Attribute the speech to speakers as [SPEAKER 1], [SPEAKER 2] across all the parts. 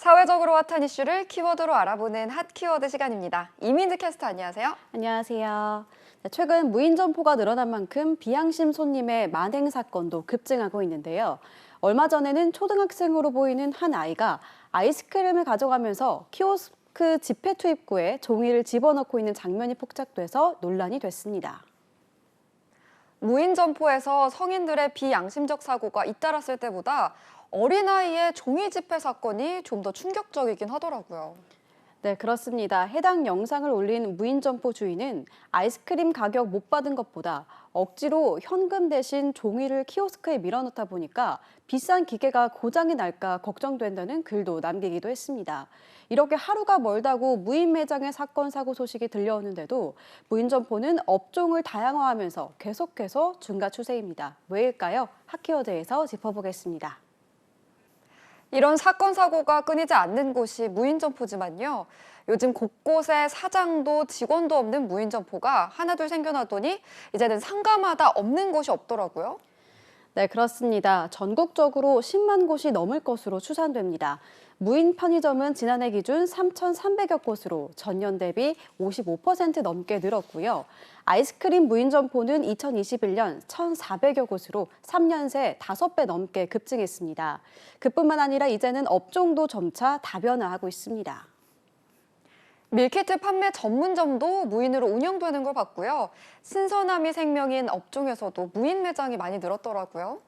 [SPEAKER 1] 사회적으로 핫한 이슈를 키워드로 알아보는 핫 키워드 시간입니다. 이민지 캐스터 안녕하세요.
[SPEAKER 2] 안녕하세요. 최근 무인 점포가 늘어난 만큼 비양심 손님의 만행 사건도 급증하고 있는데요. 얼마 전에는 초등학생으로 보이는 한 아이가 아이스크림을 가져가면서 키오스크 지폐 투입구에 종이를 집어넣고 있는 장면이 포착돼서 논란이 됐습니다.
[SPEAKER 1] 무인 점포에서 성인들의 비양심적 사고가 잇따랐을 때보다 어린아이의 종이 지폐 사건이 좀 더 충격적이긴 하더라고요.
[SPEAKER 2] 네, 그렇습니다. 해당 영상을 올린 무인 점포 주인은 아이스크림 가격 못 받은 것보다 억지로 현금 대신 종이를 키오스크에 밀어넣다 보니까 비싼 기계가 고장이 날까 걱정된다는 글도 남기기도 했습니다. 이렇게 하루가 멀다고 무인 매장의 사건 사고 소식이 들려오는데도 무인 점포는 업종을 다양화하면서 계속해서 증가 추세입니다. 왜일까요? 핫키워드에서 짚어보겠습니다.
[SPEAKER 1] 이런 사건 사고가 끊이지 않는 곳이 무인 점포지만요. 요즘 곳곳에 사장도 직원도 없는 무인 점포가 하나둘 생겨나더니 이제는 상가마다 없는 곳이 없더라고요.
[SPEAKER 2] 네, 그렇습니다. 전국적으로 10만 곳이 넘을 것으로 추산됩니다. 무인 편의점은 지난해 기준 3,300여 곳으로 전년 대비 55% 넘게 늘었고요. 아이스크림 무인 점포는 2021년 1,400여 곳으로 3년 새 5배 넘게 급증했습니다. 그뿐만 아니라 이제는 업종도 점차 다변화하고 있습니다.
[SPEAKER 1] 밀키트 판매 전문점도 무인으로 운영되는 걸 봤고요. 신선함이 생명인 업종에서도 무인 매장이 많이 늘었더라고요.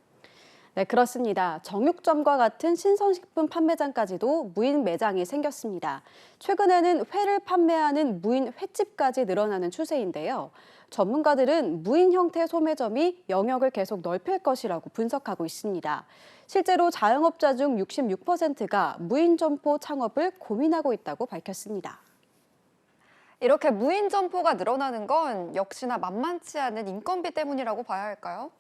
[SPEAKER 2] 네, 그렇습니다. 정육점과 같은 신선식품 판매장까지도 무인 매장이 생겼습니다. 최근에는 회를 판매하는 무인 횟집까지 늘어나는 추세인데요. 전문가들은 무인 형태 소매점이 영역을 계속 넓힐 것이라고 분석하고 있습니다. 실제로 자영업자 중 66%가 무인 점포 창업을 고민하고 있다고 밝혔습니다.
[SPEAKER 1] 이렇게 무인 점포가 늘어나는 건 역시나 만만치 않은 인건비 때문이라고 봐야 할까요?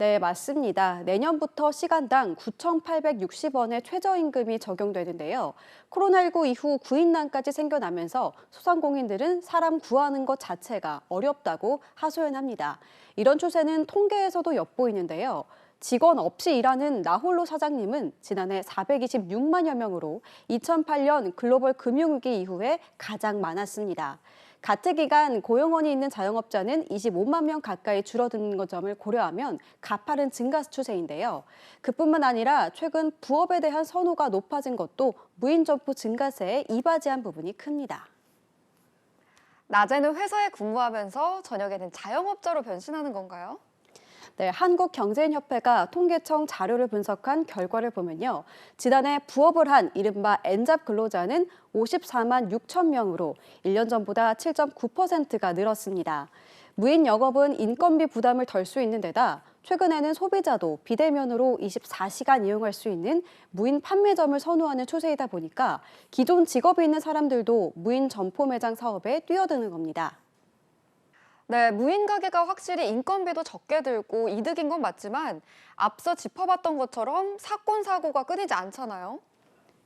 [SPEAKER 2] 네, 맞습니다. 내년부터 시간당 9,860원의 최저임금이 적용되는데요. 코로나19 이후 구인난까지 생겨나면서 소상공인들은 사람 구하는 것 자체가 어렵다고 하소연합니다. 이런 추세는 통계에서도 엿보이는데요. 직원 없이 일하는 나홀로 사장님은 지난해 426만여 명으로 2008년 글로벌 금융위기 이후에 가장 많았습니다. 같은 기간 고용원이 있는 자영업자는 25만 명 가까이 줄어드는 점을 고려하면 가파른 증가 추세인데요. 그뿐만 아니라 최근 부업에 대한 선호가 높아진 것도 무인 점포 증가세에 이바지한 부분이 큽니다.
[SPEAKER 1] 낮에는 회사에 근무하면서 저녁에는 자영업자로 변신하는 건가요?
[SPEAKER 2] 네, 한국경제인협회가 통계청 자료를 분석한 결과를 보면요. 지난해 부업을 한 이른바 N잡 근로자는 54만 6천 명으로 1년 전보다 7.9%가 늘었습니다. 무인 영업은 인건비 부담을 덜 수 있는 데다 최근에는 소비자도 비대면으로 24시간 이용할 수 있는 무인 판매점을 선호하는 추세이다 보니까 기존 직업이 있는 사람들도 무인 점포 매장 사업에 뛰어드는 겁니다.
[SPEAKER 1] 네, 무인 가게가 확실히 인건비도 적게 들고 이득인 건 맞지만 앞서 짚어봤던 것처럼 사건, 사고가 끊이지 않잖아요.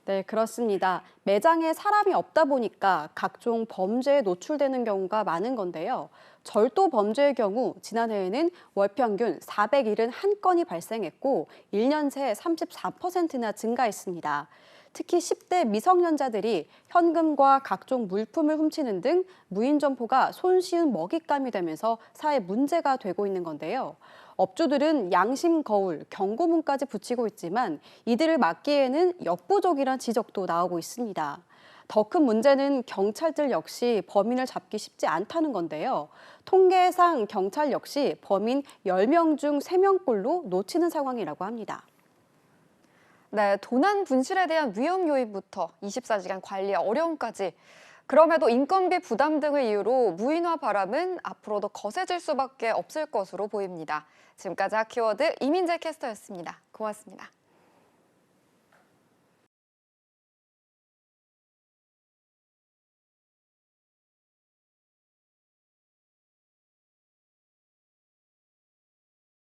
[SPEAKER 2] 네, 그렇습니다. 매장에 사람이 없다 보니까 각종 범죄에 노출되는 경우가 많은 건데요. 절도 범죄의 경우 지난해에는 월 평균 471건이 발생했고 1년 새 34%나 증가했습니다. 특히 10대 미성년자들이 현금과 각종 물품을 훔치는 등 무인 점포가 손쉬운 먹잇감이 되면서 사회 문제가 되고 있는 건데요. 업주들은 양심 거울, 경고문까지 붙이고 있지만 이들을 막기에는 역부족이란 지적도 나오고 있습니다. 더 큰 문제는 경찰들 역시 범인을 잡기 쉽지 않다는 건데요. 통계상 경찰 역시 범인 10명 중 3명꼴로 놓치는 상황이라고 합니다.
[SPEAKER 1] 네, 도난 분실에 대한 위험 요인부터 24시간 관리 어려움까지 그럼에도 인건비 부담 등을 이유로 무인화 바람은 앞으로도 거세질 수밖에 없을 것으로 보입니다. 지금까지 핫키워드 이민재 캐스터였습니다. 고맙습니다.